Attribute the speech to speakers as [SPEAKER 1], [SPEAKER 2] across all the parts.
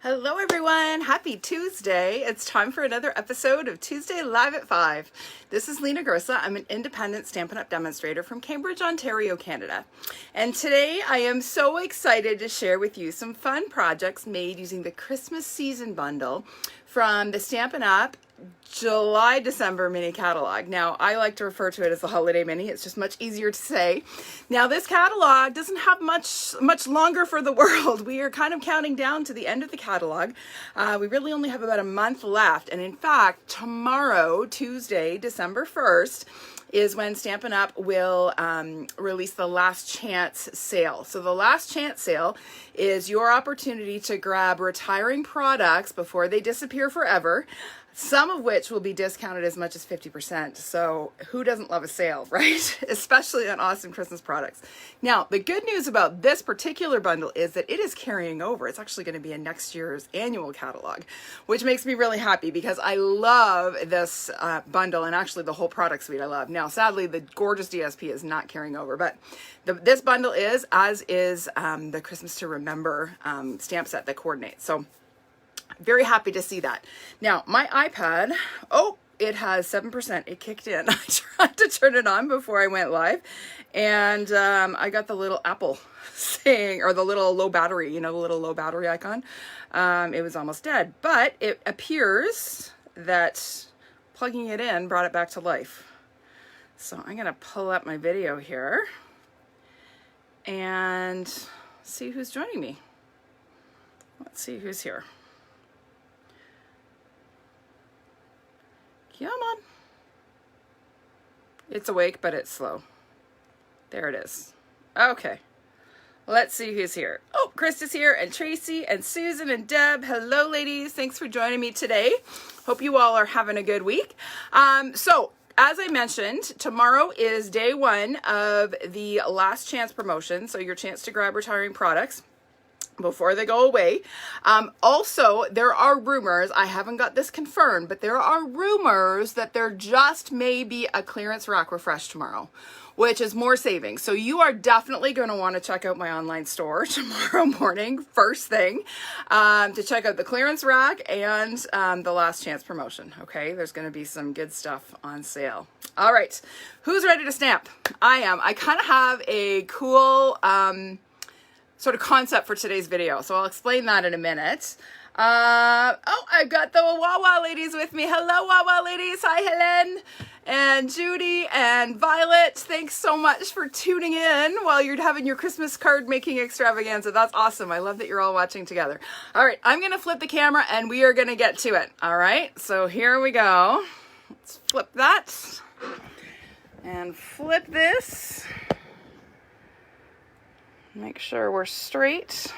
[SPEAKER 1] Hello everyone, happy Tuesday. It's time for another episode of Tuesday Live at 5. This is Lena Grossa. I'm an independent Stampin' Up! Demonstrator from Cambridge, Ontario, Canada. And today I am so excited to share with you some fun projects made using the Christmas season bundle from the Stampin' Up! July-December mini catalog. Now, I like to refer to it as the holiday mini. It's just much easier to say. Now, this catalog doesn't have much longer for the world. We are kind of counting down to the end of the catalog. We really only have about a month left. And in fact, tomorrow, Tuesday, December 1st, is when Stampin' Up! Will release the Last Chance sale. So the Last Chance sale is your opportunity to grab retiring products before they disappear forever, some of which will be discounted as much as 50%. So who doesn't love a sale, right? Especially on awesome Christmas products. Now, the good news about this particular bundle is that it is carrying over. It's actually going to be in next year's annual catalog, which makes me really happy because I love this bundle, and actually the whole product suite I love. Now, sadly, the gorgeous DSP is not carrying over, but this bundle is, as is the Christmas to Remember stamp set that coordinates. So very happy to see that. Now, my iPad, it has 7%. It kicked in. I tried to turn it on before I went live, and I got the little Apple saying, or the little low battery, the little low battery icon. It was almost dead, but it appears that plugging it in brought it back to life. So I'm gonna pull up my video here and see who's joining me. Let's see who's here. Come on. It's awake, but it's slow. There it is. Okay. Let's see who's here. Oh, Krista's here, and Tracy, and Susan, and Deb. Hello, ladies. Thanks for joining me today. Hope you all are having a good week. So, as I mentioned, tomorrow is day one of the Last Chance promotion, so your chance to grab retiring products before they go away. Also, there are rumors, I haven't got this confirmed, but there are rumors that there just may be a clearance rack refresh tomorrow, which is more savings. So you are definitely going to want to check out my online store tomorrow morning, first thing, to check out the clearance rack and the Last Chance promotion. Okay, there's going to be some good stuff on sale. All right, who's ready to stamp? I am. I kind of have a cool sort of concept for today's video, so I'll explain that in a minute. I've got the Wawa ladies with me. Hello, Wawa ladies. Hi, Helen and Judy and Violet. Thanks so much for tuning in while you're having your Christmas card making extravaganza. That's awesome. I love that you're all watching together. All right, I'm gonna flip the camera and we are gonna get to it. All right, so here we go. Let's flip that and flip this. Make sure we're straight.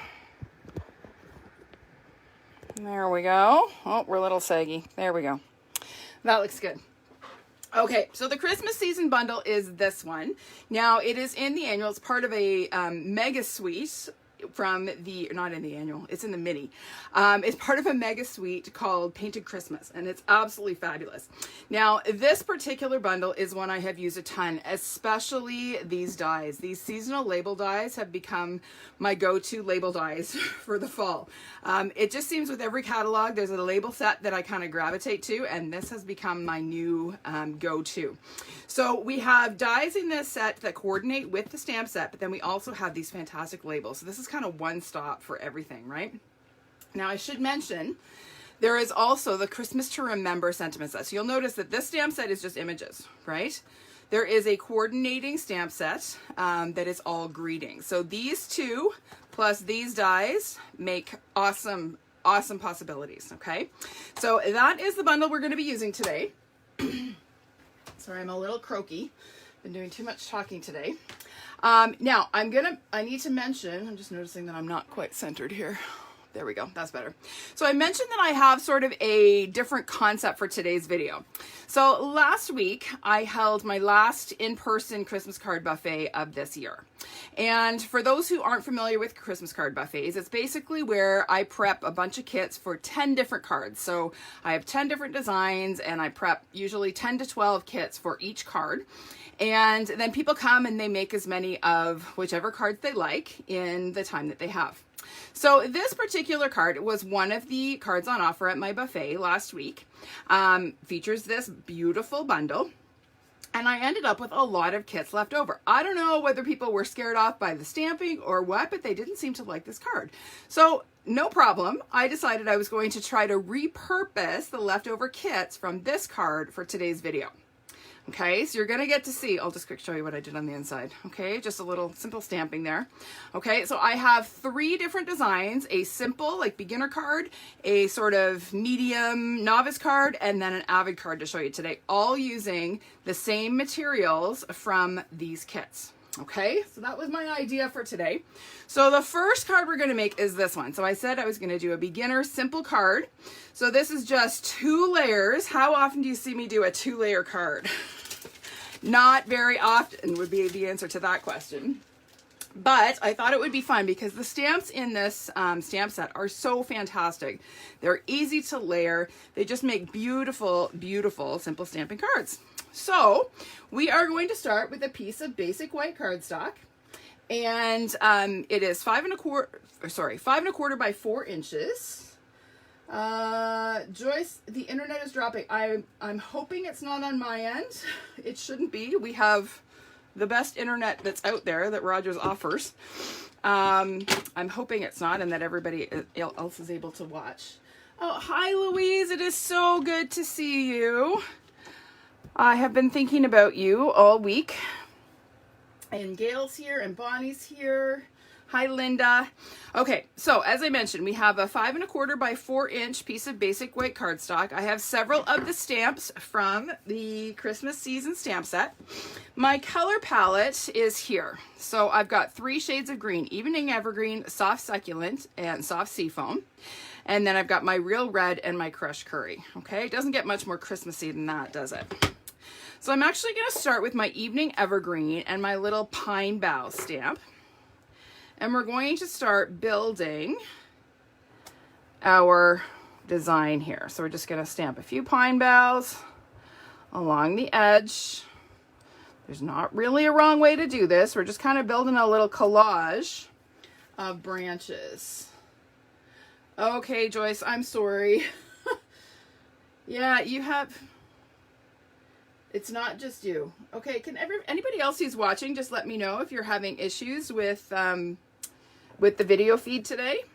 [SPEAKER 1] There we go. Oh, we're a little saggy. There we go. That looks good. Okay, so the Christmas season bundle is this one. Now, it is in the annual. It's part of a mega suite from the, not in the annual, it's in the mini. It's part of a mega suite called Painted Christmas, and it's absolutely fabulous. Now, this particular bundle is one I have used a ton, especially these dies. These seasonal label dies have become my go-to label dies for the fall. It just seems with every catalog, there's a label set that I kind of gravitate to, and this has become my new go-to. So we have dies in this set that coordinate with the stamp set, but then we also have these fantastic labels. So this is kind of one stop for everything, right? Now I should mention, there is also the Christmas to Remember sentiment set. So you'll notice that this stamp set is just images, right? There is a coordinating stamp set that is all greetings. So these two plus these dies make awesome, awesome possibilities, okay? So that is the bundle we're going to be using today. Sorry, I'm a little croaky. Been doing too much talking today. Now, I need to mention, I'm just noticing that I'm not quite centered here. There we go, that's better. So I mentioned that I have sort of a different concept for today's video. So last week, I held my last in-person Christmas card buffet of this year. And for those who aren't familiar with Christmas card buffets, it's basically where I prep a bunch of kits for 10 different cards. So I have 10 different designs and I prep usually 10 to 12 kits for each card. And then people come and they make as many of whichever cards they like in the time that they have. So this particular card was one of the cards on offer at my buffet last week. Features this beautiful bundle. And I ended up with a lot of kits left over. I don't know whether people were scared off by the stamping or what, but they didn't seem to like this card. So no problem. I decided I was going to try to repurpose the leftover kits from this card for today's video. Okay, so you're going to get to see, I'll just quick show you what I did on the inside. Okay, just a little simple stamping there. Okay, so I have 3 different designs, a simple like beginner card, a sort of medium novice card, and then an avid card to show you today, all using the same materials from these kits. Okay, so that was my idea for today. So the first card we're going to make is this one. So I said I was going to do a beginner simple card. So this is just 2 layers. How often do you see me do a 2-layer card? Not very often would be the answer to that question. But I thought it would be fun because the stamps in this stamp set are so fantastic. They're easy to layer. They just make beautiful, beautiful simple stamping cards. So we are going to start with a piece of basic white cardstock, and it is 5 1/4 by 4 inches. Joyce, the internet is dropping. I'm hoping it's not on my end. It shouldn't be. We have the best internet that's out there that Rogers offers. I'm hoping it's not and that everybody else is able to watch. Oh, hi Louise. It is so good to see you. I have been thinking about you all week. And Gail's here and Bonnie's here. Hi, Linda. Okay, so as I mentioned, we have a 5 1/4 by 4 inch piece of basic white cardstock. I have several of the stamps from the Christmas season stamp set. My color palette is here. So I've got 3 shades of green: Evening Evergreen, Soft Succulent, and Soft Seafoam. And then I've got my Real Red and my Crushed Curry. Okay, it doesn't get much more Christmassy than that, does it? So I'm actually going to start with my Evening Evergreen and my little Pine Bough stamp. And we're going to start building our design here. So we're just going to stamp a few pine boughs along the edge. There's not really a wrong way to do this. We're just kind of building a little collage of branches. Okay, Joyce, I'm sorry. Yeah, you have... It's not just you. Okay, can anybody else who's watching just let me know if you're having issues with the video feed today?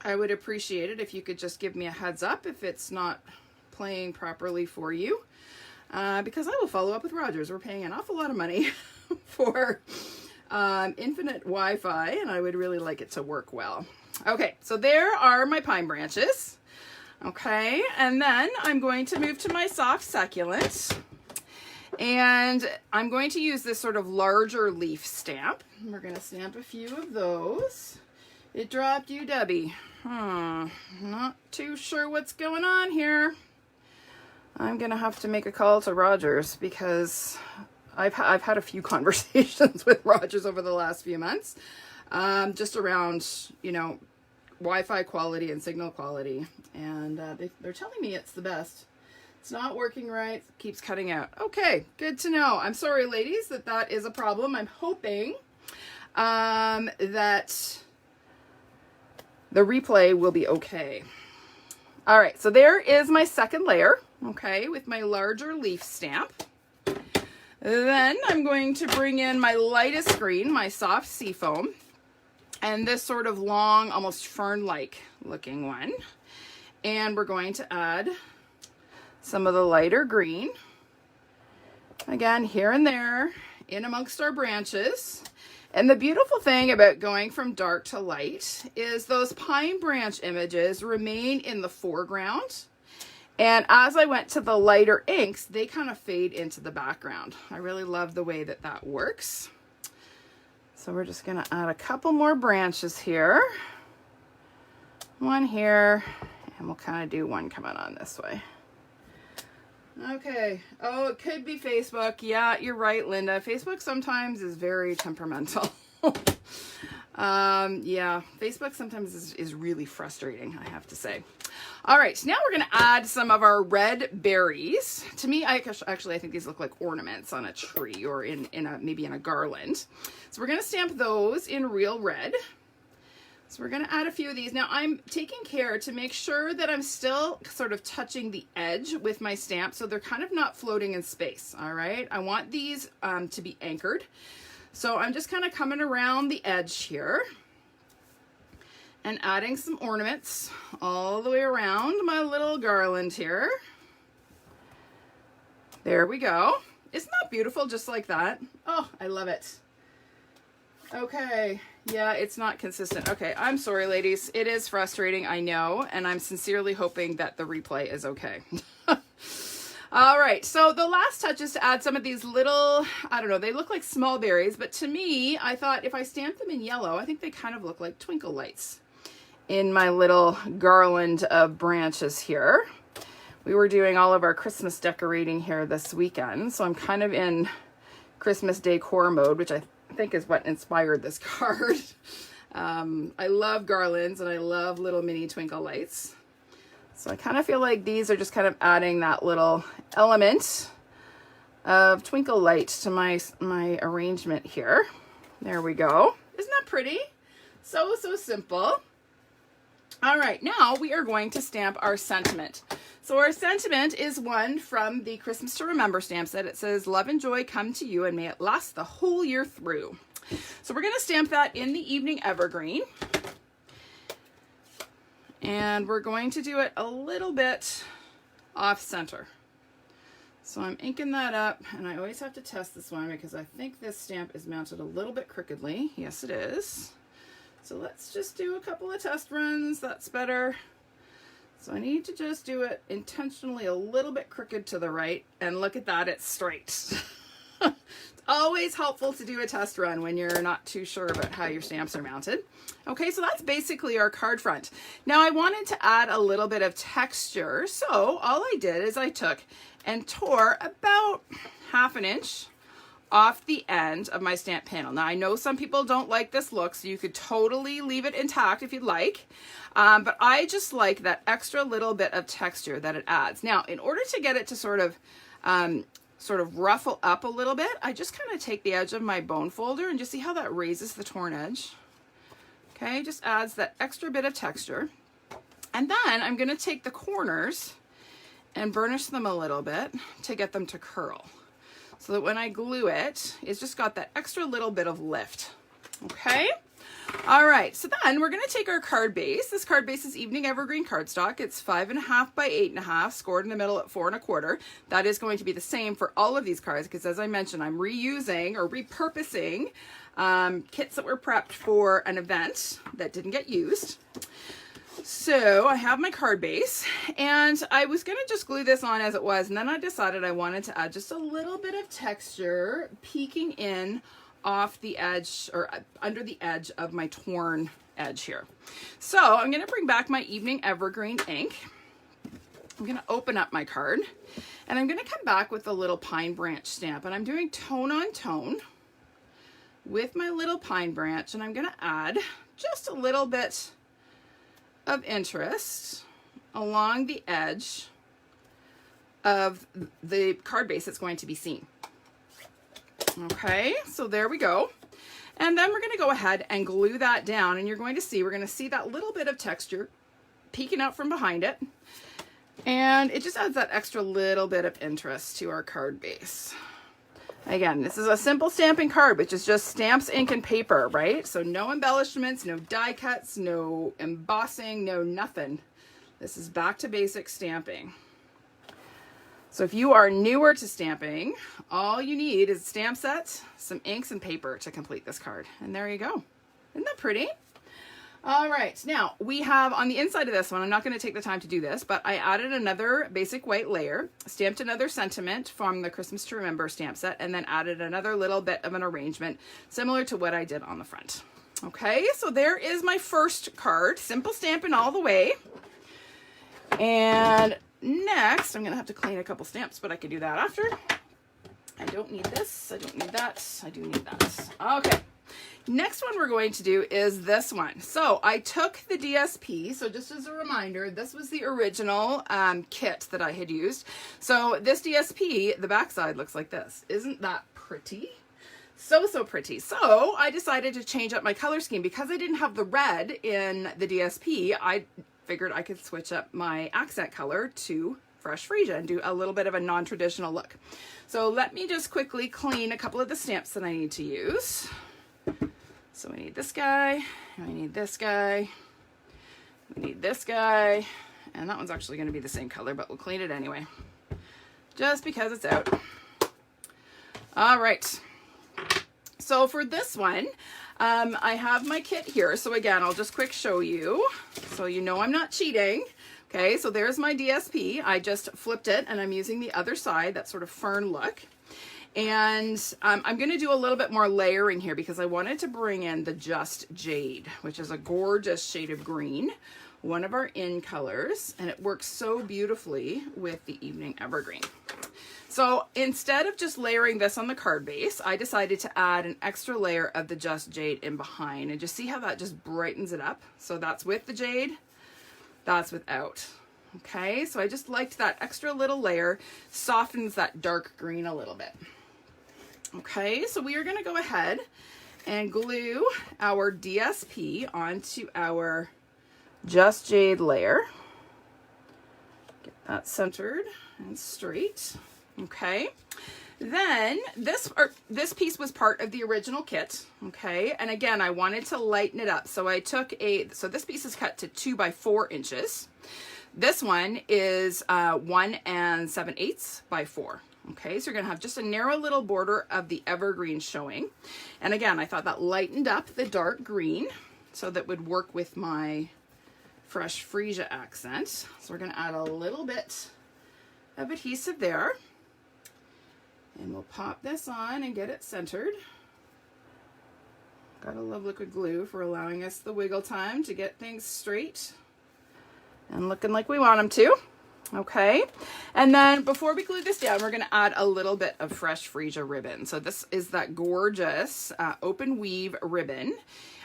[SPEAKER 1] I would appreciate it if you could just give me a heads up if it's not playing properly for you, because I will follow up with Rogers. We're paying an awful lot of money for infinite Wi-Fi, and I would really like it to work well. Okay, so there are my pine branches. Okay, and then I'm going to move to my soft succulent. And I'm going to use this sort of larger leaf stamp. We're going to stamp a few of those. It dropped you, Debbie. Not too sure what's going on here. I'm going to have to make a call to Rogers because I've had a few conversations with Rogers over the last few months, just around, you know, Wi-Fi quality and signal quality. And they're telling me it's the best. It's not working right. It keeps cutting out. Okay, good to know. I'm sorry, ladies, that is a problem. I'm hoping that the replay will be okay. All right, so there is my second layer, okay, with my larger leaf stamp. Then I'm going to bring in my lightest green, my Soft Seafoam, and this sort of long, almost fern-like looking one. And we're going to add some of the lighter green, again, here and there, in amongst our branches. And the beautiful thing about going from dark to light is those pine branch images remain in the foreground. And as I went to the lighter inks, they kind of fade into the background. I really love the way that that works. So we're just going to add a couple more branches here. One here, and we'll kind of do one coming on this way. Okay. Oh, it could be Facebook. Yeah, you're right, Linda. Facebook sometimes is very temperamental. Yeah, Facebook sometimes is really frustrating, I have to say. All right, so now we're going to add some of our red berries. To me, I think these look like ornaments on a tree or maybe in a garland. So we're going to stamp those in Real Red. So we're going to add a few of these. Now I'm taking care to make sure that I'm still sort of touching the edge with my stamp so they're kind of not floating in space, all right? I want these to be anchored. So I'm just kind of coming around the edge here and adding some ornaments all the way around my little garland here. There we go. Isn't that beautiful just like that? Oh, I love it. Okay, yeah, it's not consistent. Okay, I'm sorry, ladies. It is frustrating, I know, and I'm sincerely hoping that the replay is okay. All right, so the last touch is to add some of these little, I don't know, they look like small berries, but to me, I thought if I stamp them in yellow, I think they kind of look like twinkle lights in my little garland of branches here. We were doing all of our Christmas decorating here this weekend, so I'm kind of in Christmas decor mode, which I think is what inspired this card. I love garlands and I love little mini twinkle lights. So I kind of feel like these are just kind of adding that little element of twinkle light to my arrangement here. There we go. Isn't that pretty? So simple. All right, now we are going to stamp our sentiment. So our sentiment is one from the Christmas to Remember stamp set. It says, "Love and joy come to you and may it last the whole year through." So we're going to stamp that in the Evening Evergreen. And we're going to do it a little bit off center. So I'm inking that up, and I always have to test this one because I think this stamp is mounted a little bit crookedly. Yes, it is. So let's just do a couple of test runs. That's better. So I need to just do it intentionally a little bit crooked to the right, and look at that, it's straight. It's always helpful to do a test run when you're not too sure about how your stamps are mounted. Okay, so that's basically our card front. Now I wanted to add a little bit of texture, so all I did is I took and tore about 1/2 inch off the end of my stamp panel. Now I know some people don't like this look, so you could totally leave it intact if you'd like, but I just like that extra little bit of texture that it adds. Now in order to get it to sort of ruffle up a little bit, I just kind of take the edge of my bone folder and just see how that raises the torn edge. Okay, just adds that extra bit of texture. And then I'm going to take the corners and burnish them a little bit to get them to curl, so that when I glue it, it's just got that extra little bit of lift. Okay? All right, so then we're gonna take our card base. This card base is Evening Evergreen cardstock. It's 5.5 by 8.5, scored in the middle at 4 1/4. That is going to be the same for all of these cards, because as I mentioned, I'm reusing or repurposing kits that were prepped for an event that didn't get used. So I have my card base, and I was going to just glue this on as it was, and then I decided I wanted to add just a little bit of texture peeking in off the edge or under the edge of my torn edge here. So I'm going to bring back my Evening Evergreen ink. I'm going to open up my card, and I'm going to come back with a little pine branch stamp, and I'm doing tone on tone with my little pine branch, and I'm going to add just a little bit of interest along the edge of the card base that's going to be seen. Okay, so there we go. And then we're going to go ahead and glue that down, and you're going to see, we're going to see that little bit of texture peeking out from behind it. And it just adds that extra little bit of interest to our card base. Again, this is a simple stamping card, which is just stamps, ink, and paper, right? So no embellishments, no die cuts, no embossing, no nothing. This is back to basic stamping. So if you are newer to stamping, all you need is a stamp set, some inks, and paper to complete this card. And there you go. Isn't that pretty? All right, now we have on the inside of this one, I'm not going to take the time to do this, but I added another basic white layer, stamped another sentiment from the Christmas to Remember stamp set, and then added another little bit of an arrangement similar to what I did on the front. Okay, so there is my first card, simple stamping all the way. And next, I'm going to have to clean a couple stamps, but I could do that after. I don't need this, I don't need that, I do need that. Okay. Next one we're going to do is this one. So I took the DSP, so just as a reminder, this was the original kit that I had used. So this DSP, the backside looks like this. Isn't that pretty? So pretty. So I decided to change up my color scheme because I didn't have the red in the DSP. I figured I could switch up my accent color to Fresh Freesia and do a little bit of a non-traditional look. So let me just quickly clean a couple of the stamps that I need to use. So we need this guy, and we need this guy, we need this guy, and that one's actually going to be the same color, but we'll clean it anyway, just because it's out. All right. So for this one, I have my kit here. So again, I'll just quick show you so you know I'm not cheating. Okay, so there's my DSP. I just flipped it and I'm using the other side, that sort of fern look. And I'm going to do a little bit more layering here because I wanted to bring in the Just Jade, which is a gorgeous shade of green, one of our in colors, and it works so beautifully with the Evening Evergreen. So instead of just layering this on the card base, I decided to add an extra layer of the Just Jade in behind, and just see how that just brightens it up. So that's with the jade, that's without. Okay, so I just liked that extra little layer, softens that dark green a little bit. Okay, so we are going to go ahead and glue our DSP onto our Just Jade layer. Get that centered and straight. Okay, then this piece was part of the original kit. Okay, and again, I wanted to lighten it up, so I took so this piece is cut to 2 by 4 inches. This one is 1 7/8 by 4. Okay, so you're gonna have just a narrow little border of the evergreen showing. And again, I thought that lightened up the dark green so that would work with my Fresh Freesia accent. So we're gonna add a little bit of adhesive there. And we'll pop this on and get it centered. Gotta love liquid glue for allowing us the wiggle time to get things straight and looking like we want them to. Okay, and then before we glue this down, we're going to add a little bit of Fresh Freesia ribbon. So this is that gorgeous open weave ribbon.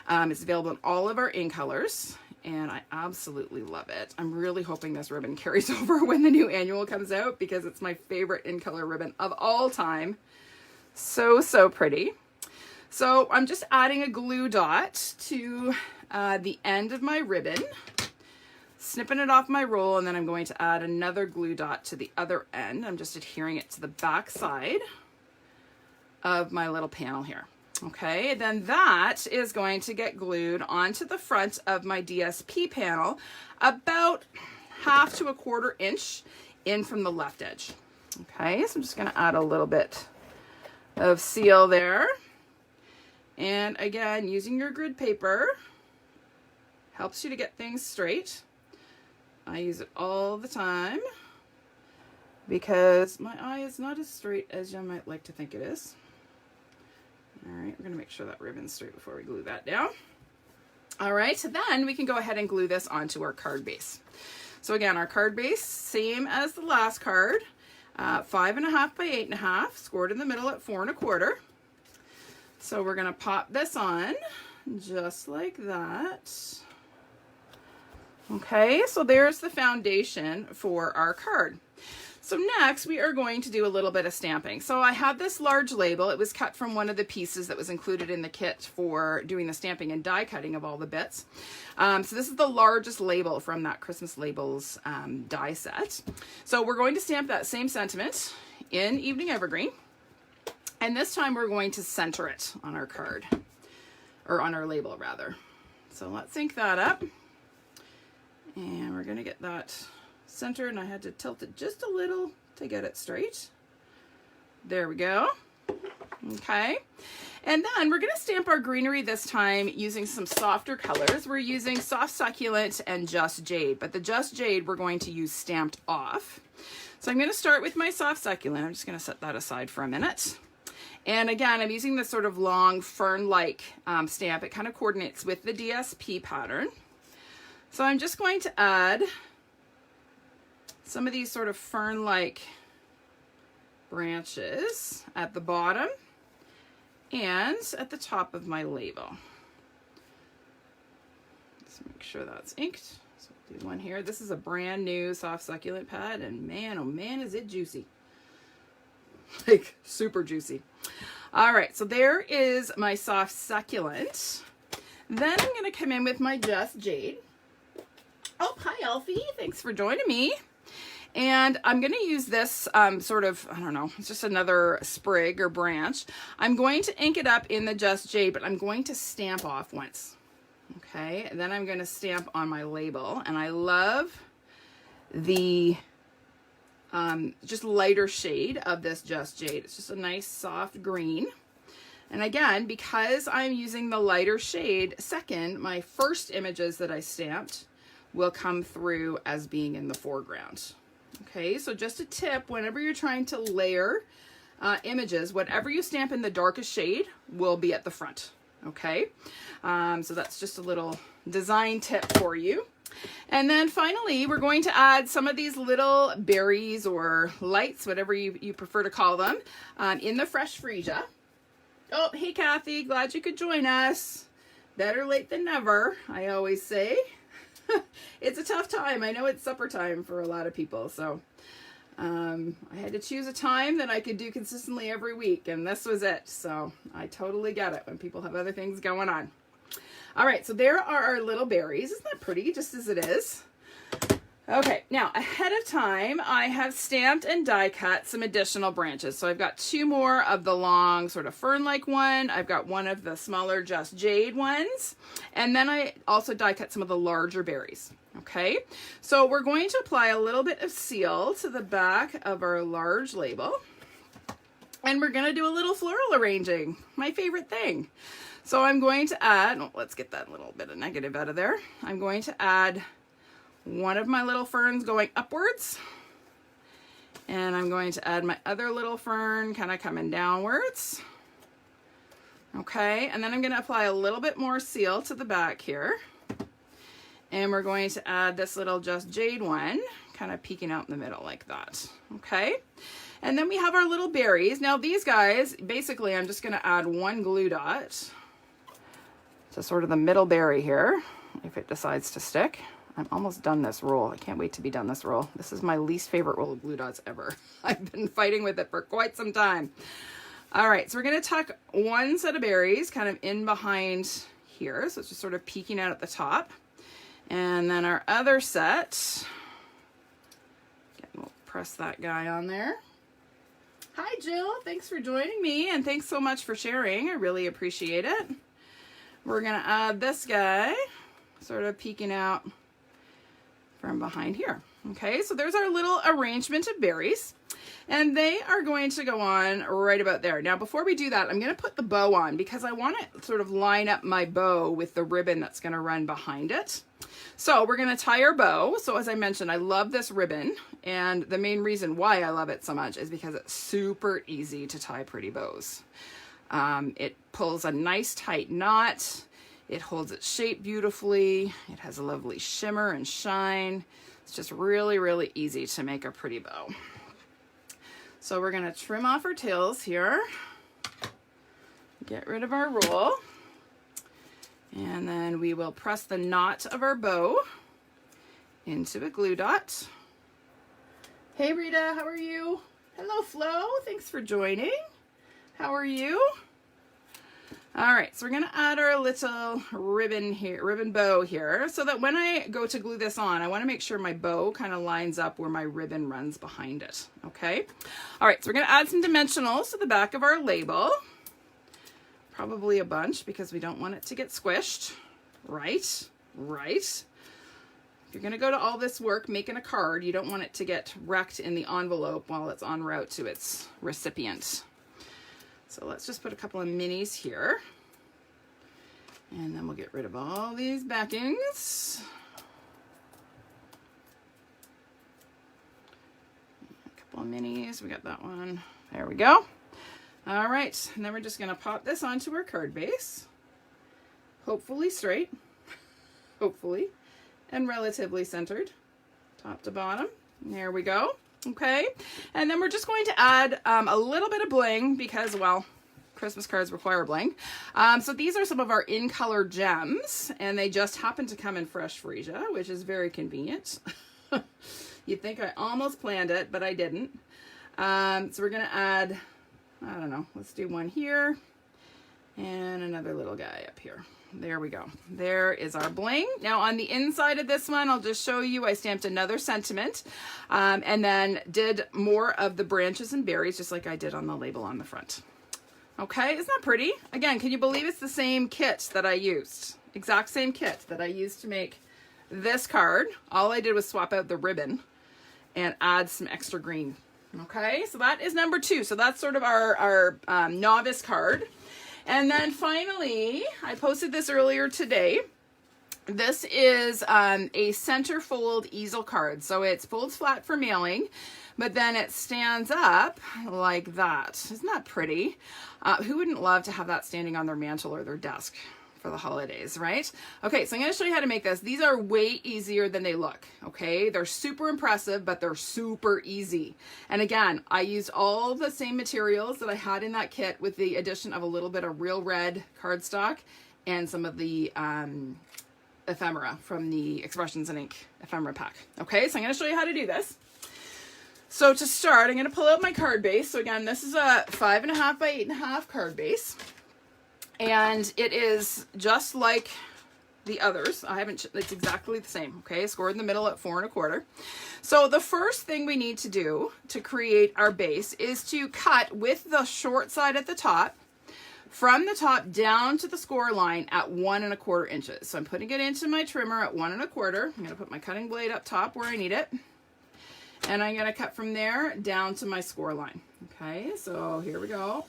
[SPEAKER 1] It's available in all of our in colors, and I absolutely love it. I'm really hoping this ribbon carries over when the new annual comes out because it's my favorite in color ribbon of all time. So pretty. So I'm just adding a glue dot to the end of my ribbon, snipping it off my roll, and then I'm going to add another glue dot to the other end. I'm just adhering it to the back side of my little panel here. Okay, then that is going to get glued onto the front of my DSP panel about 1/2 to 1/4 inch in from the left edge. Okay, so I'm just going to add a little bit of seal there. And again, using your grid paper helps you to get things straight. I use it all the time because my eye is not as straight as you might like to think it is. All right, we're going to make sure that ribbon's straight before we glue that down. All right, so then we can go ahead and glue this onto our card base. So again, our card base, same as the last card, 5.5 by 8.5, scored in the middle at 4 1/4. So we're going to pop this on just like that. Okay, so there's the foundation for our card. So next we are going to do a little bit of stamping. So I have this large label. It was cut from one of the pieces that was included in the kit for doing the stamping and die cutting of all the bits. So this is the largest label from that Christmas Labels die set. So we're going to stamp that same sentiment in Evening Evergreen. And this time we're going to center it on our card, or on our label rather. So let's ink that up. And we're going to get that centered, and I had to tilt it just a little to get it straight. There we go. Okay. And then we're going to stamp our greenery this time using some softer colors. We're using Soft Succulent and Just Jade, but the Just Jade we're going to use stamped off. So I'm going to start with my Soft Succulent. I'm just going to set that aside for a minute. And again, I'm using this sort of long fern-like stamp. It kind of coordinates with the DSP pattern. So I'm just going to add some of these sort of fern-like branches at the bottom and at the top of my label. Let's make sure that's inked. So we'll do one here. This is a brand new Soft Succulent pad, and man, oh man, is it juicy. Like super juicy. All right, so there is my soft succulent. Then I'm going to come in with my Just Jade. Oh, hi, Elfie. Thanks for joining me. And I'm going to use this sort of, I don't know, it's just another sprig or branch. I'm going to ink it up in the Just Jade, but I'm going to stamp off once. Okay, and then I'm going to stamp on my label. And I love the just lighter shade of this Just Jade. It's just a nice soft green. And again, because I'm using the lighter shade, second, my first images that I stamped will come through as being in the foreground. Okay, so just a tip, whenever you're trying to layer images, whatever you stamp in the darkest shade will be at the front. Okay, so that's just a little design tip for you. And then finally, we're going to add some of these little berries or lights, whatever you prefer to call them, in the fresh Freesia. Oh, hey Kathy, glad you could join us. Better late than never, I always say. It's a tough time. I know it's supper time for a lot of people, so I had to choose a time that I could do consistently every week, and this was it. So I totally get it when people have other things going on. All right, so there are our little berries. Isn't that pretty, just as it is? Okay, now ahead of time, I have stamped and die cut some additional branches. So I've got two more of the long sort of fern-like one. I've got one of the smaller Just Jade ones. And then I also die cut some of the larger berries. Okay, so we're going to apply a little bit of seal to the back of our large label. And we're going to do a little floral arranging, my favorite thing. So I'm going to add, oh, let's get that little bit of negative out of there. I'm going to add one of my little ferns going upwards, and I'm going to add my other little fern kind of coming downwards. Okay, and then I'm going to apply a little bit more seal to the back here, and we're going to add this little Just Jade one kind of peeking out in the middle like that. Okay, and then we have our little berries. Now these guys, basically I'm just going to add one glue dot to sort of the middle berry here if it decides to stick. I'm almost done this roll. I can't wait to be done this roll. This is my least favorite roll of glue dots ever. I've been fighting with it for quite some time. All right, so we're going to tuck one set of berries kind of in behind here. So it's just sort of peeking out at the top. And then our other set, we'll press that guy on there. Hi, Jill. Thanks for joining me, and thanks so much for sharing. I really appreciate it. We're going to add this guy sort of peeking out from behind here. Okay, so there's our little arrangement of berries, and they are going to go on right about there. Now, before we do that, I'm going to put the bow on because I want to sort of line up my bow with the ribbon that's going to run behind it. So we're going to tie our bow. So as I mentioned, I love this ribbon, and the main reason why I love it so much is because it's super easy to tie pretty bows. It pulls a nice tight knot. It holds its shape beautifully. It has a lovely shimmer and shine. It's just really, really easy to make a pretty bow. So we're going to trim off our tails here. Get rid of our roll. And then we will press the knot of our bow into a glue dot. Hey Rita, how are you? Hello Flo, thanks for joining. How are you? All right, so we're gonna add our little ribbon bow here, so that when I go to glue this on, I wanna make sure my bow kind of lines up where my ribbon runs behind it, okay? All right, so we're gonna add some dimensionals to the back of our label. Probably a bunch because we don't want it to get squished. Right. If you're gonna go to all this work making a card, you don't want it to get wrecked in the envelope while it's en route to its recipient. So let's just put a couple of minis here. And then we'll get rid of all these backings. A couple of minis, we got that one. There we go. All right, and then we're just gonna pop this onto our card base. Hopefully straight, hopefully, and relatively centered, top to bottom. There we go. Okay, and then we're just going to add a little bit of bling because, well, Christmas cards require bling. So these are some of our in-color gems, and they just happen to come in fresh Freesia, which is very convenient. You'd think I almost planned it, but I didn't. So we're going to add I don't know, let's do one here and another little guy up here. There we go. There is our bling. Now on the inside of this one, I'll just show you, I stamped another sentiment and then did more of the branches and berries, just like I did on the label on the front. Okay, isn't that pretty? Again, can you believe it's the same kit that I used? Exact same kit that I used to make this card. All I did was swap out the ribbon and add some extra green. Okay, so that is number 2. So that's sort of our novice card. And then finally, I posted this earlier today. This is a centerfold easel card. So it folds flat for mailing, but then it stands up like that. Isn't that pretty? Who wouldn't love to have that standing on their mantle or their desk for the holidays, right? Okay, so I'm going to show you how to make this. These are way easier than they look, okay? They're super impressive, but they're super easy. And again, I used all the same materials that I had in that kit with the addition of a little bit of real red cardstock and some of the ephemera from the Expressions in Ink ephemera pack. Okay, so I'm going to show you how to do this. So to start, I'm going to pull out my card base. So again, this is a 5.5 by 8.5 card base. And it is just like the others. It's exactly the same. Okay, scored in the middle at 4 1/4. So the first thing we need to do to create our base is to cut with the short side at the top, from the top down to the score line at 1 1/4 inches. So I'm putting it into my trimmer at 1 1/4. I'm going to put my cutting blade up top where I need it. And I'm going to cut from there down to my score line. Okay, so here we go.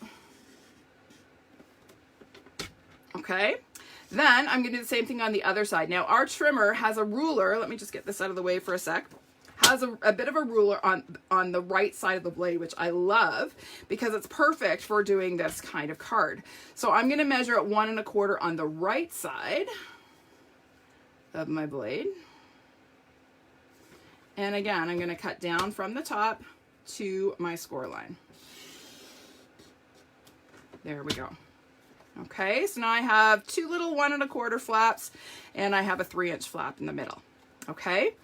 [SPEAKER 1] Okay, then I'm going to do the same thing on the other side. Now our trimmer has a ruler. Let me just get this out of the way for a sec. Has a bit of a ruler on the right side of the blade, which I love because it's perfect for doing this kind of card. So I'm going to measure at 1 1/4 on the right side of my blade. And again, I'm going to cut down from the top to my score line. There we go. Okay, so now I have 2 little 1 1/4 flaps and I have a 3-inch flap in the middle. Okay,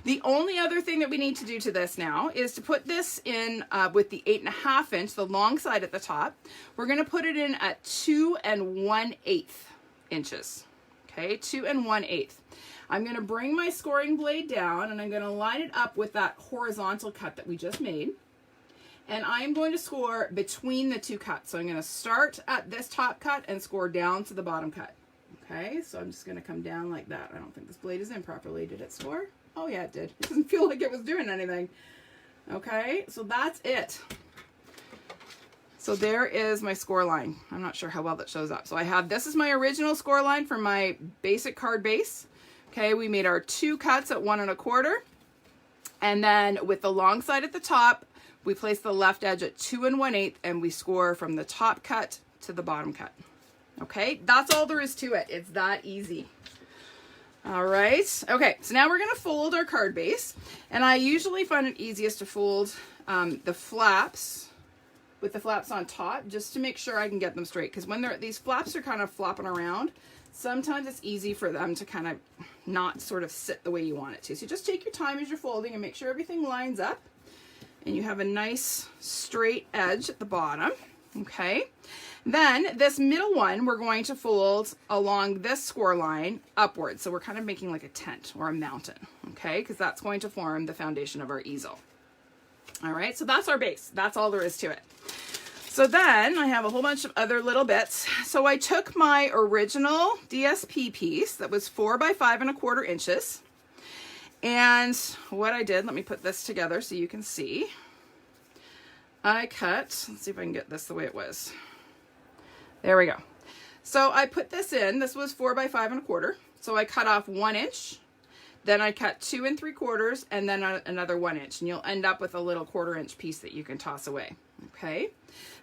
[SPEAKER 1] the only other thing that we need to do to this now is to put this in with the 8.5 inch, the long side at the top. We're going to put it in at 2 1/8 inches. Okay, 2 1/8. I'm going to bring my scoring blade down and I'm going to line it up with that horizontal cut that we just made. And I'm going to score between the 2 cuts. So I'm going to start at this top cut and score down to the bottom cut. Okay, so I'm just going to come down like that. I don't think this blade is in properly. Did it score? Oh yeah, it did. It doesn't feel like it was doing anything. Okay, so that's it. So there is my score line. I'm not sure how well that shows up. So I have, this is my original score line for my basic card base. Okay, we made our 2 cuts at 1 1/4. And then with the long side at the top, we place the left edge at 2 1/8 and we score from the top cut to the bottom cut. Okay, that's all there is to it. It's that easy. All right. Okay, so now we're going to fold our card base. And I usually find it easiest to fold the flaps with the flaps on top just to make sure I can get them straight. Because when these flaps are kind of flopping around, sometimes it's easy for them to kind of not sort of sit the way you want it to. So just take your time as you're folding and make sure everything lines up. And you have a nice straight edge at the bottom. Okay, then this middle one we're going to fold along this score line upwards. So we're kind of making like a tent or a mountain, okay, because that's going to form the foundation of our easel. All right, so that's our base. That's all there is to it. So then I have a whole bunch of other little bits. So I took my original DSP piece that was 4 by 5 1/4 inches. And what I did, let me put this together so you can see. I cut, let's see if I can get this the way it was. There we go. So I put this in, this was 4 by 5 1/4. So I cut off 1 inch, then I cut 2 3/4, and then another 1 inch. And you'll end up with a little 1/4 inch piece that you can toss away. Okay.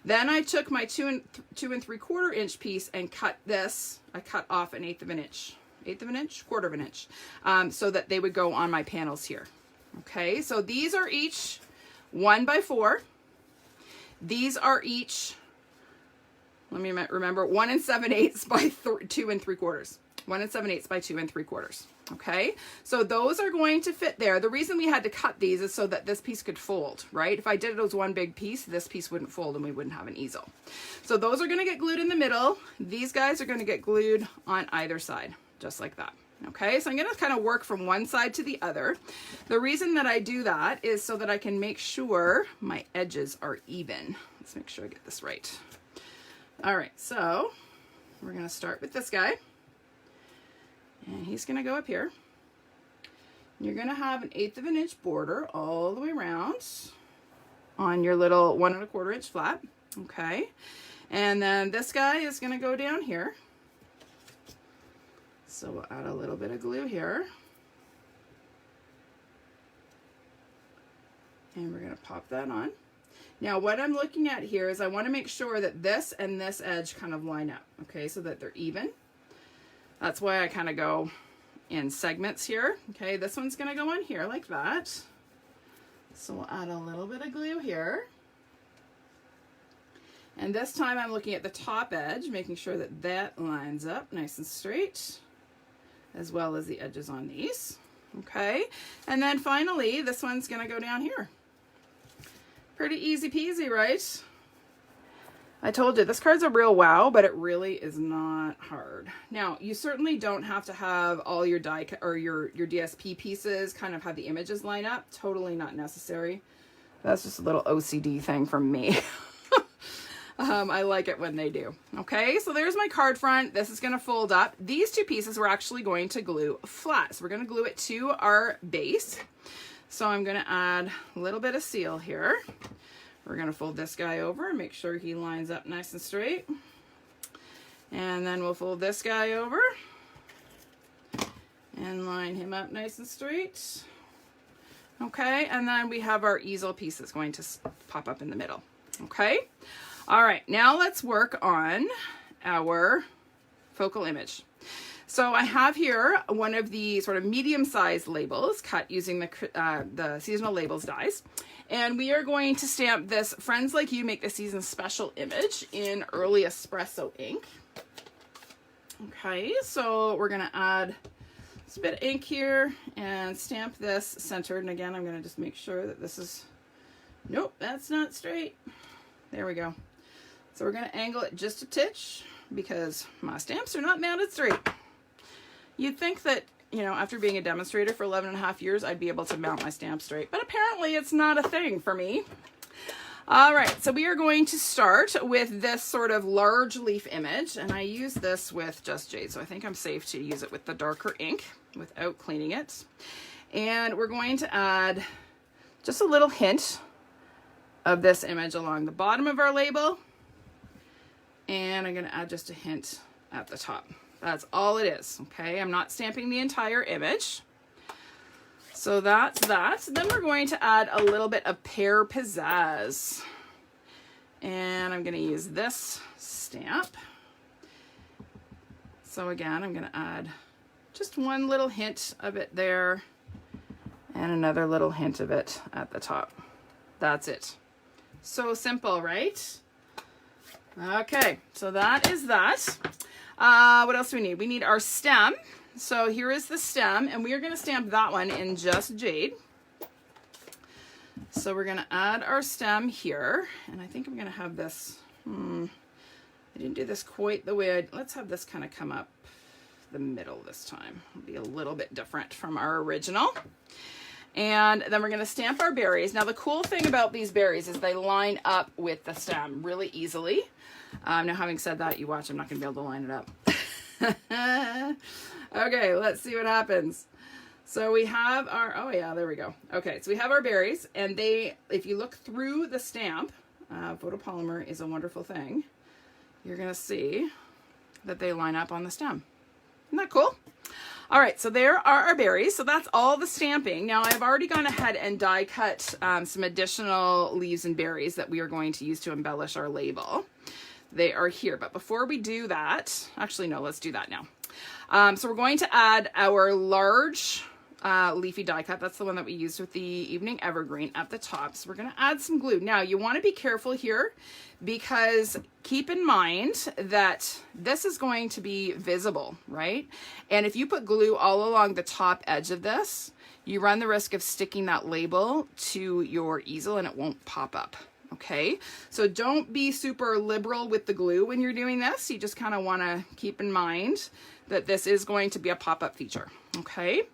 [SPEAKER 1] Then I took my 2 3/4 inch piece and cut this. I cut off 1/8 of an inch. 1/8 of an inch, 1/4 of an inch, so that they would go on my panels here. Okay, so these are each 1 by 4. These are each, let me remember, 1 7/8 by 2 3/4. 1 7/8 by 2 3/4. Okay, so those are going to fit there. The reason we had to cut these is so that this piece could fold, right? If I did it as one big piece, this piece wouldn't fold and we wouldn't have an easel. So those are going to get glued in the middle. These guys are going to get glued on either side, just like that. Okay, so I'm going to kind of work from one side to the other. The reason that I do that is so that I can make sure my edges are even. Let's make sure I get this right. All right, so we're going to start with this guy. And he's going to go up here. You're going to have an 1/8 of an inch border all the way around on your little 1 1/4 inch flat. Okay. And then this guy is going to go down here. So we'll add a little bit of glue here. And we're going to pop that on. Now what I'm looking at here is I want to make sure that this and this edge kind of line up. Okay, so that they're even. That's why I kind of go in segments here. Okay, this one's going to go on here like that. So we'll add a little bit of glue here. And this time I'm looking at the top edge, making sure that that lines up nice and straight, as well as the edges on these. Okay, and then finally this one's going to go down here. Pretty easy peasy, right? I told you, this card's a real wow, but it really is not hard. Now, you certainly don't have to have all your die or your DSP pieces kind of have the images line up. Totally not necessary. That's just a little OCD thing from me. I like it when they do. Okay, so there's my card front. This is going to fold up. These two pieces we're actually going to glue flat. So we're going to glue it to our base. So I'm going to add a little bit of seal here. We're going to fold this guy over and make sure he lines up nice and straight. And then we'll fold this guy over and line him up nice and straight. Okay, and then we have our easel piece that's going to pop up in the middle. Okay, all right, now let's work on our focal image. So I have here one of the sort of medium-sized labels cut using the seasonal labels dies. And we are going to stamp this Friends Like You Make the Season Special image in Early Espresso ink. Okay, so we're going to add just a bit of ink here and stamp this centered. And again, I'm going to just make sure that this is, nope, that's not straight. There we go. So we're going to angle it just a titch because my stamps are not mounted straight. You'd think that, you know, after being a demonstrator for 11.5 years, I'd be able to mount my stamp straight, but apparently it's not a thing for me. All right, so we are going to start with this sort of large leaf image, and I use this with just Jade, so I think I'm safe to use it with the darker ink without cleaning it. And we're going to add just a little hint of this image along the bottom of our label, and I'm going to add just a hint at the top. That's all it is, okay? I'm not stamping the entire image. So that's that. Then we're going to add a little bit of pear pizzazz. And I'm going to use this stamp. So again, I'm going to add just one little hint of it there and another little hint of it at the top. That's it. So simple, right? Okay, so that is that. What else do we need? We need our stem. So here is the stem, and we are going to stamp that one in just Jade. So we're going to add our stem here, and I think I'm going to have this, I didn't do this quite the way let's have this kind of come up the middle this time. It'll be a little bit different from our original. And then we're going to stamp our berries. Now the cool thing about these berries is they line up with the stem really easily. Now having said that, you watch, I'm not going to be able to line it up. Okay, let's see what happens. So we have our, oh yeah, there we go. Okay, so we have our berries, and they, if you look through the stamp, photopolymer is a wonderful thing. You're going to see that they line up on the stem. Isn't that cool? All right, so there are our berries. So that's all the stamping. Now I've already gone ahead and die cut some additional leaves and berries that we are going to use to embellish our label. They are here, but before we do that, actually no, let's do that now. So we're going to add our large leafy die cut. That's the one that we used with the Evening Evergreen at the top. So we're going to add some glue. Now you want to be careful here because keep in mind that this is going to be visible, right? And if you put glue all along the top edge of this, you run the risk of sticking that label to your easel and it won't pop up. Okay, so don't be super liberal with the glue when you're doing this. You just kind of want to keep in mind that this is going to be a pop-up feature. Okay,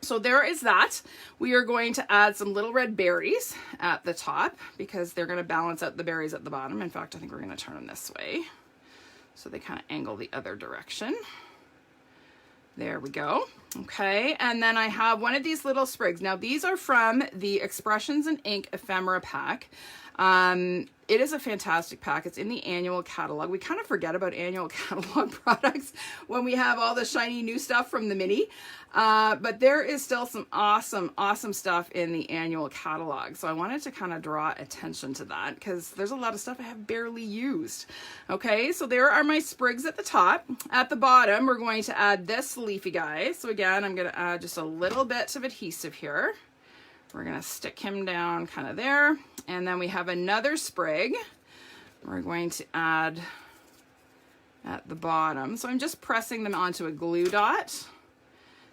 [SPEAKER 1] so there is that. We are going to add some little red berries at the top because they're going to balance out the berries at the bottom. In fact, I think we're going to turn them this way so they kind of angle the other direction. There we go. Okay, and then I have one of these little sprigs. Now these are from the Expressions in Ink ephemera pack. It is a fantastic pack. It's in the annual catalog. We kind of forget about annual catalog products when we have all the shiny new stuff from the mini. But there is still some awesome stuff in the annual catalog. So I wanted to kind of draw attention to that because there's a lot of stuff I have barely used. Okay, so there are my sprigs at the top. At the bottom, we're going to add this leafy guy. So again, I'm going to add just a little bit of adhesive here. We're going to stick him down kind of there. And then we have another sprig we're going to add at the bottom. So I'm just pressing them onto a glue dot.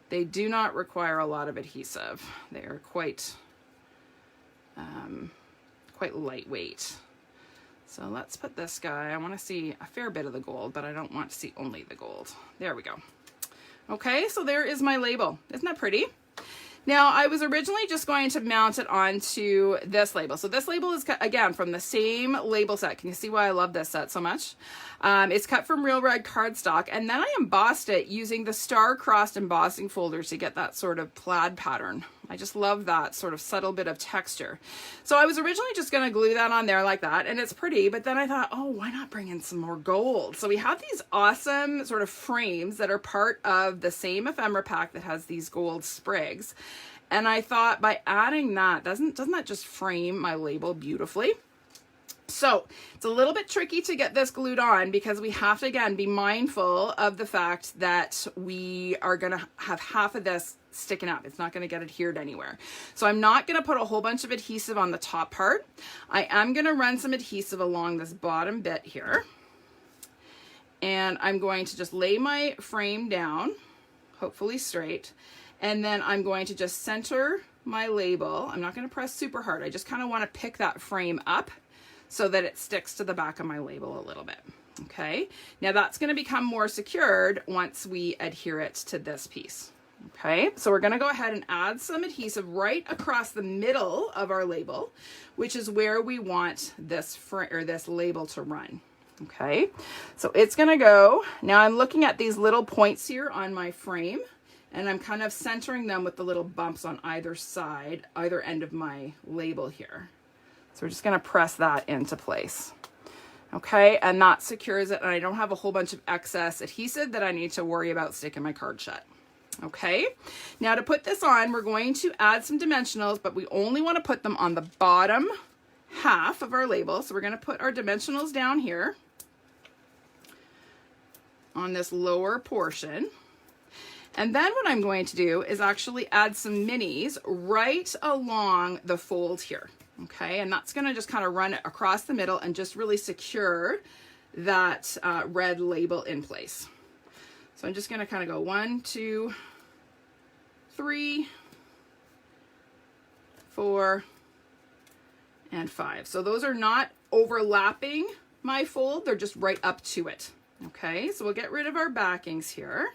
[SPEAKER 1] They do not require a lot of adhesive. They are quite lightweight. So let's put this guy. I want to see a fair bit of the gold, but I don't want to see only the gold. There we go. Okay, so there is my label. Isn't that pretty? Now, I was originally just going to mount it onto this label. So this label is, again, from the same label set. Can you see why I love this set so much? It's cut from real red cardstock, and then I embossed it using the star-crossed embossing folder to get that sort of plaid pattern. I just love that sort of subtle bit of texture. So I was originally just going to glue that on there like that, and it's pretty, but then I thought, oh, why not bring in some more gold? So we have these awesome sort of frames that are part of the same ephemera pack that has these gold sprigs. And I thought by adding that, doesn't that just frame my label beautifully? So it's a little bit tricky to get this glued on because we have to, again, be mindful of the fact that we are going to have half of this sticking up. It's not going to get adhered anywhere. So I'm not going to put a whole bunch of adhesive on the top part. I am going to run some adhesive along this bottom bit here. And I'm going to just lay my frame down, hopefully straight. And then I'm going to just center my label. I'm not going to press super hard. I just kind of want to pick that frame up so that it sticks to the back of my label a little bit. Okay, now that's going to become more secured once we adhere it to this piece. Okay, so we're going to go ahead and add some adhesive right across the middle of our label, which is where we want this label to run. Okay, so it's going to go. Now I'm looking at these little points here on my frame, and I'm kind of centering them with the little bumps on either side, either end of my label here. So we're just going to press that into place. Okay, and that secures it, and I don't have a whole bunch of excess adhesive that I need to worry about sticking my card shut. Okay, now to put this on, we're going to add some dimensionals, but we only want to put them on the bottom half of our label. So we're going to put our dimensionals down here on this lower portion. And then what I'm going to do is actually add some minis right along the fold here. Okay, and that's going to just kind of run it across the middle and just really secure that red label in place. So I'm just going to kind of go 1, 2, 3, 4, and 5. So those are not overlapping my fold, they're just right up to it. Okay, so we'll get rid of our backings here.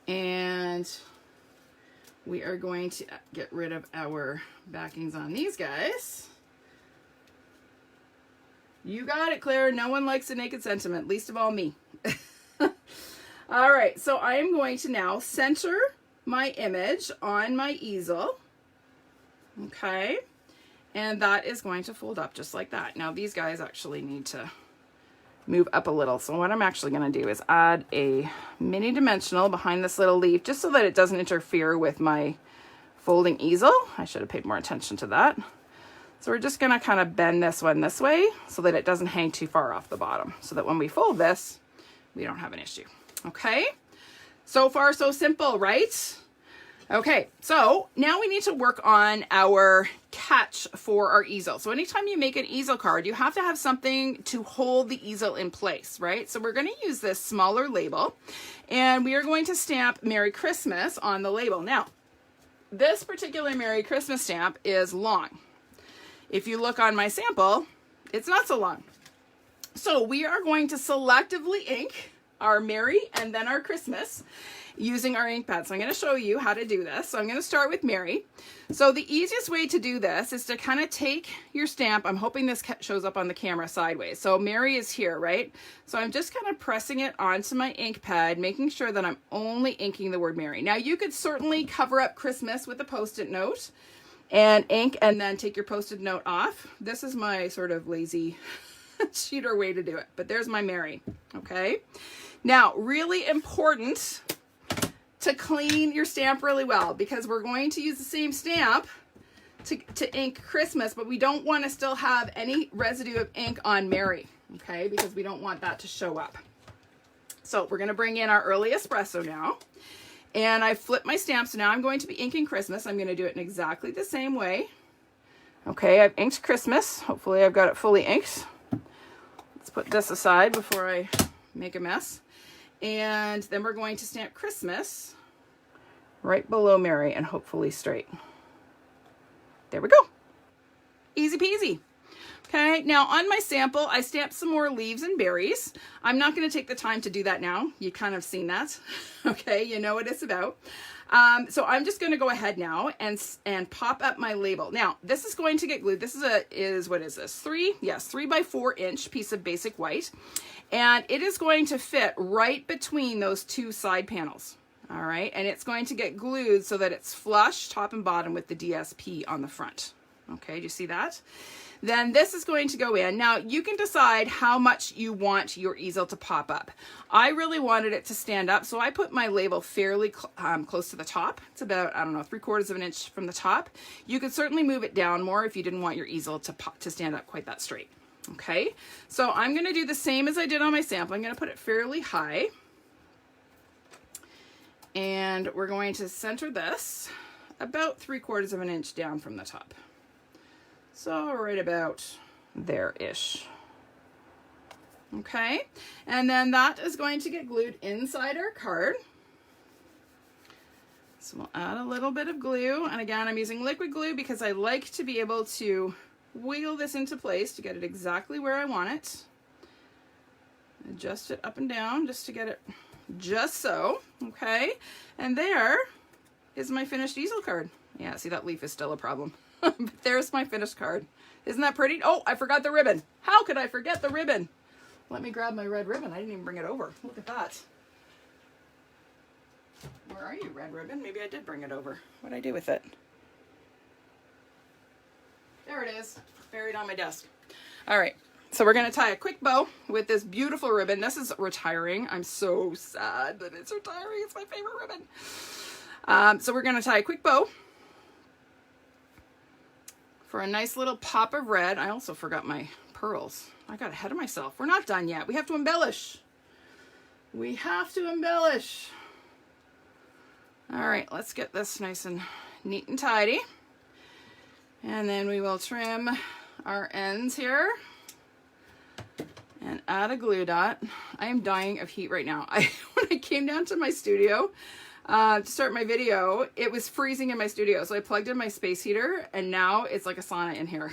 [SPEAKER 1] And we are going to get rid of our backings on these guys. You got it, Claire. No one likes a naked sentiment, least of all me. All right, so I am going to now center my image on my easel. Okay, and that is going to fold up just like that. Now these guys actually need to move up a little. So what I'm actually going to do is add a mini dimensional behind this little leaf just so that it doesn't interfere with my folding easel. I should have paid more attention to that. So we're just going to kind of bend this one this way so that it doesn't hang too far off the bottom, so that when we fold this, we don't have an issue. Okay, so far so simple, right? Okay, so now we need to work on our catch for our easel. So anytime you make an easel card, you have to have something to hold the easel in place, right? So we're going to use this smaller label, and we are going to stamp Merry Christmas on the label. Now, this particular Merry Christmas stamp is long. If you look on my sample, it's not so long. So we are going to selectively ink our Merry and then our Christmas using our ink pad. So I'm going to show you how to do this. So I'm going to start with Merry. So the easiest way to do this is to kind of take your stamp. I'm hoping this shows up on the camera sideways. So Merry is here, right? So I'm just kind of pressing it onto my ink pad, making sure that I'm only inking the word Merry. Now you could certainly cover up Christmas with a Post-it note and ink and then take your Post-it note off. This is my sort of lazy cheater way to do it, but there's my Merry. Okay. Now, really important to clean your stamp really well, because we're going to use the same stamp to ink Christmas, but we don't want to still have any residue of ink on Merry, okay, because we don't want that to show up. So we're going to bring in our early espresso now, and I flipped my stamp, so now I'm going to be inking Christmas. I'm going to do it in exactly the same way. Okay, I've inked Christmas. Hopefully I've got it fully inked. Let's put this aside before I make a mess. And then we're going to stamp Christmas right below Merry and hopefully straight. There we go. Easy peasy. Okay, now on my sample, I stamped some more leaves and berries. I'm not going to take the time to do that now. You kind of seen that. Okay, you know what it's about. So I'm just going to go ahead now and pop up my label. Now, this is going to get glued. This is what is this? 3 by 4 inch piece of basic white. And it is going to fit right between those two side panels. All right, and it's going to get glued so that it's flush top and bottom with the DSP on the front. Okay, do you see that? Then this is going to go in. Now you can decide how much you want your easel to pop up. I really wanted it to stand up, so I put my label fairly close to the top. It's about, I don't know, 3/4 of an inch from the top. You could certainly move it down more if you didn't want your easel to stand up quite that straight. Okay, so I'm going to do the same as I did on my sample. I'm going to put it fairly high. And we're going to center this about 3/4 of an inch down from the top. So right about there-ish. Okay, and then that is going to get glued inside our card. So we'll add a little bit of glue, and again, I'm using liquid glue because I like to be able to wiggle this into place to get it exactly where I want it. Adjust it up and down just to get it just so, okay? And there is my finished easel card. Yeah, see, that leaf is still a problem. But there's my finished card. Isn't that pretty? Oh, I forgot the ribbon. How could I forget the ribbon? Let me grab my red ribbon. I didn't even bring it over. Look at that. Where are you, red ribbon? Maybe I did bring it over. What'd I do with it? There it is, buried on my desk. All right, so we're gonna tie a quick bow with this beautiful ribbon. This is retiring. I'm so sad that it's retiring. It's my favorite ribbon. So we're gonna tie a quick bow for a nice little pop of red. I also forgot my pearls. I got ahead of myself. We're not done yet. We have to embellish. We have to embellish. All right, let's get this nice and neat and tidy. And then we will trim our ends here and add a glue dot. I am dying of heat right now. When I came down to my studio to start my video, it was freezing in my studio. So I plugged in my space heater, and now it's like a sauna in here.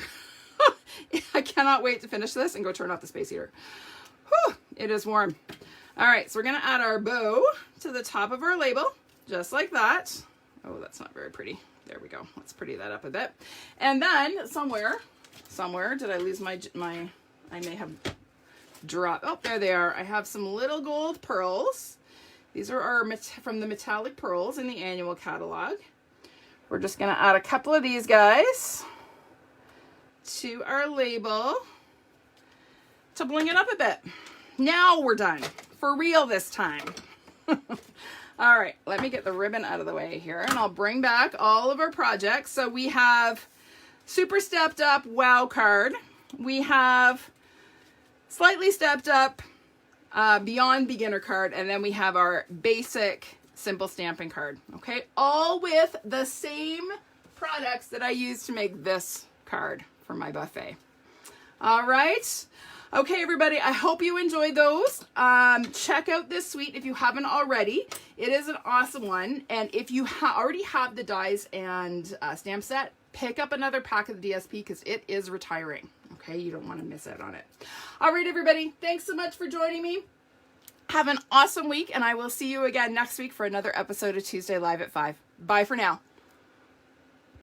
[SPEAKER 1] I cannot wait to finish this and go turn off the space heater. Whew, it is warm. All right, so we're gonna add our bow to the top of our label, just like that. Oh, that's not very pretty. There we go. Let's pretty that up a bit. And then somewhere, did I lose my, I may have dropped, oh, there they are. I have some little gold pearls. These are our, from the Metallic Pearls in the annual catalog. We're just gonna add a couple of these guys to our label to bling it up a bit. Now we're done. For real this time. All right, let me get the ribbon out of the way here, and I'll bring back all of our projects. So we have Super Stepped Up Wow card. We have Slightly Stepped Up Beyond Beginner card, and then we have our basic simple stamping card. Okay, all with the same products that I used to make this card for my buffet. All right. Okay, everybody, I hope you enjoyed those. Check out this suite if you haven't already. It is an awesome one. And if you already have the dies and stamp set, pick up another pack of the DSP because it is retiring. Okay, you don't want to miss out on it. All right, everybody, thanks so much for joining me. Have an awesome week, and I will see you again next week for another episode of Tuesday Live at 5. Bye for now.